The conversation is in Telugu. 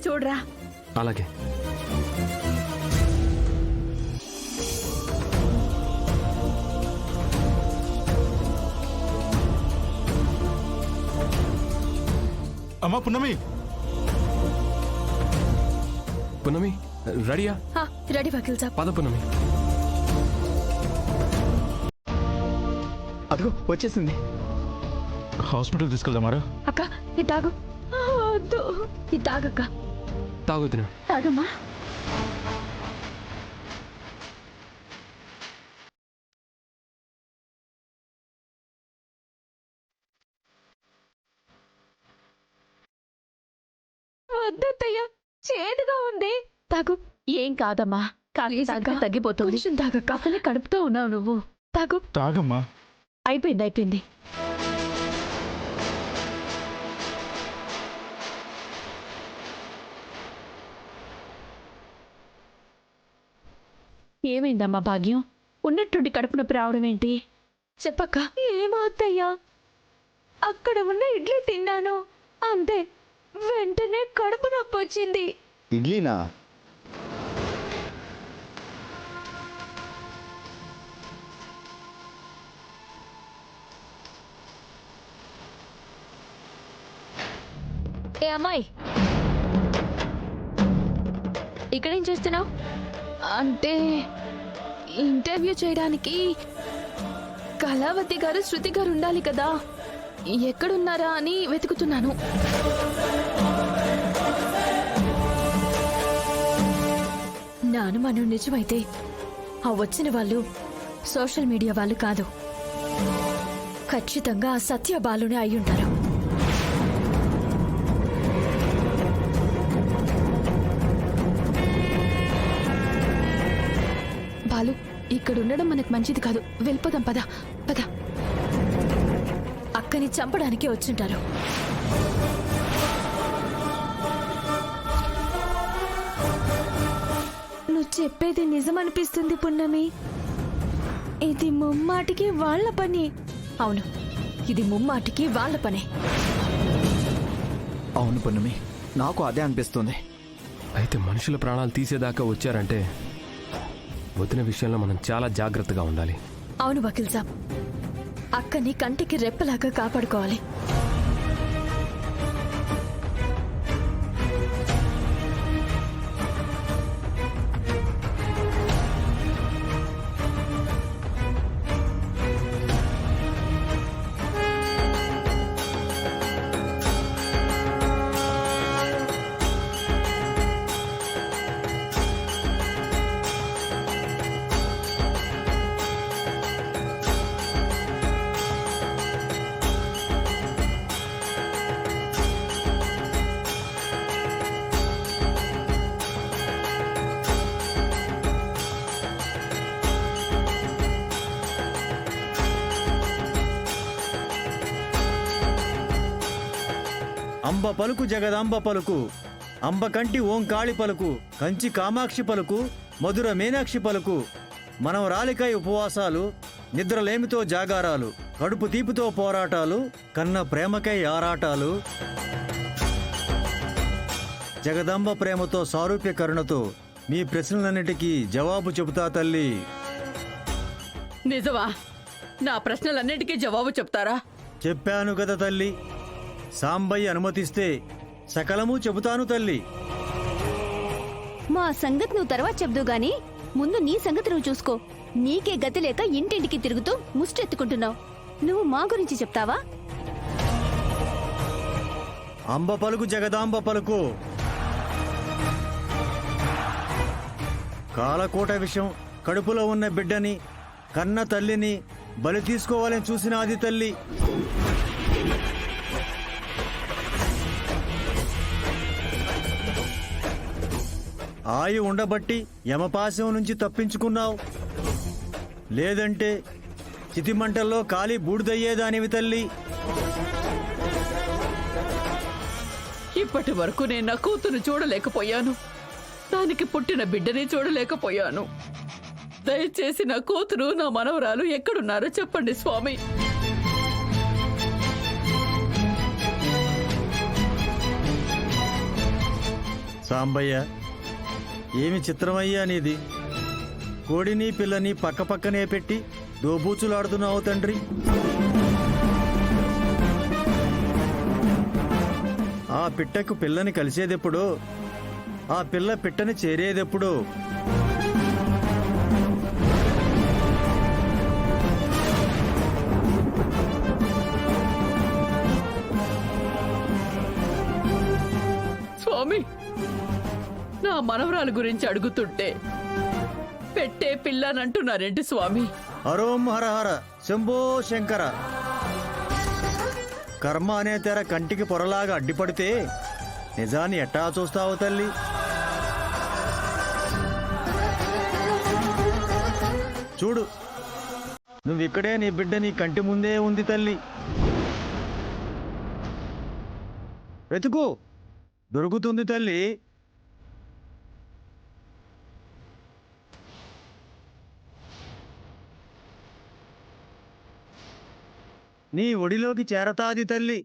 చూడరా. అలాగే. అమ్మా పున్నమి, పున్నమి రెడీయా? రెడీ వకీల్ సాబ్. పద పున్నమి. అదిగో వచ్చేసింది. హాస్పిటల్ తీసుకెళ్దామారా? అక్క ఇది తాగు. వద్దు, ఇది తాగక్క. తాగుతున్నా. తాగమ్మా. వద్దయ్యా, చేదుగా ఉంది. తాగు. ఏం కాదమ్మా, తగ్గిపోతుంది. తాగక్క. అసలే కడుపుతో ఉన్నావు నువ్వు. తాగు. తాగమ్మా. అయిపోయింది. ఏమైందమ్మా భాగ్యం? ఉన్నట్టుండి కడుపు నొప్పి రావడం ఏంటి? చెప్పక్క. ఏమవుతాయ్యా, అక్కడ ఉన్న ఇడ్లీ తిన్నాను అంతే, వెంటనే కడుపు నొప్పి వచ్చింది. ఇడ్లీనా? ఏ అమ్మాయి, ఇక్కడేం చేస్తున్నావు? అంటే ఇంటర్వ్యూ చేయడానికి కళావతి గారు, శృతి గారు ఉండాలి కదా, ఎక్కడున్నారా అని వెతుకుతున్నాను. నా అనుమానం నిజమైతే ఆ వచ్చిన వాళ్ళు సోషల్ మీడియా వాళ్ళు కాదు, ఖచ్చితంగా ఆ సత్య బాలునే అయ్యుంటారు. బాలు, ఇక్కడ ఉండడం మనకు మంచిది కాదు. వెళ్ళిపోదాం, పద పద. అక్కని చంపడానికి వచ్చింటారు. నువ్వు చెప్పేది నిజమనిపిస్తుంది పున్నమి. ఇది ముమ్మాటికి వాళ్ళ పని. అవును, ఇది ముమ్మాటికి వాళ్ళ పనే. అవును పున్నమి, నాకు అదే అనిపిస్తుంది. అయితే మనుషుల ప్రాణాలు తీసేదాకా వచ్చారంటే వదిన విషయంలో మనం చాలా జాగ్రత్తగా ఉండాలి. అవును వకీల్ సాబ్, అక్కని కంటికి రెప్పలాగా కాపాడుకోవాలి. అంబ పలుకు జగదాంబ పలుకు, అంబ కంటి ఓంకాళి పలుకు, కంచి కామాక్షి పలుకు, మధుర మీనాక్షి పలుకు. మనం రాలికై ఉపవాసాలు, నిద్రలేమితో జాగారాలు, కడుపు తీపితో పోరాటాలు, కన్న ప్రేమకై ఆరాటాలు. జగదాంబ ప్రేమతో సారూప్య కరుణతో మీ ప్రశ్నలన్నిటికీ జవాబు చెబుతా తల్లి. నిజమా? నా ప్రశ్నలన్నిటికీ జవాబు చెప్తారా? చెప్పాను కదా తల్లి, సాంబయ్య అనుమతిస్తే సకలము చెబుతాను తల్లి. మా సంగతి నువ్వు తర్వాత చెప్దు గాని ముందు నీ సంగతి నువ్వు చూసుకో. నీకే గతి లేక ఇంటింటికి తిరుగుతూ ముష్టెత్తుకుంటున్నావు. నువ్వు మా గురించి చెప్తావా? అంబ పలుకు జగదాంబ పలుకు, కాలకోట విషం కడుపులో ఉన్న బిడ్డని, కన్న తల్లిని బలి తీసుకోవాలని చూసిన ఆది తల్లి. ఆయు ఉండబట్టి యమపాశం నుంచి తప్పించుకున్నావు, లేదంటే చితిమంటల్లో కాలి బూడిదయ్యేదానివి తల్లి. ఇప్పటి వరకు నేను నా కూతురు చూడలేకపోయాను, దానికి పుట్టిన బిడ్డని చూడలేకపోయాను. దయచేసి నా కూతురు, నా మనవరాలు ఎక్కడున్నారో చెప్పండి స్వామి. సాంబయ్య, ఏమి చిత్రమయ్యా నీది. కోడిని పిల్లని పక్కపక్కనే పెట్టి దోబూచులాడుతున్నావు తండ్రి. ఆ పిట్టకు పిల్లని కలిసేదెప్పుడు, ఆ పిల్ల పిట్టని చేరేదెప్పుడు? స్వామి, నా మనవరాలు గురించి అడుగుతుంటే పెట్టే పిల్లనంటున్నారేంటి స్వామి? హరోం హర హర శంభో శంకర. కర్మ అనే తెర కంటికి పొరలాగా అడ్డిపడితే నిజాన్ని ఎట్టా చూస్తావు తల్లి? చూడు, నువ్విక్కడే, నీ బిడ్డ నీ కంటి ముందే ఉంది తల్లి. వెతుకు, దొరుకుతుంది తల్లి. నీ ఒడిలోకి చేరతాది తల్లి.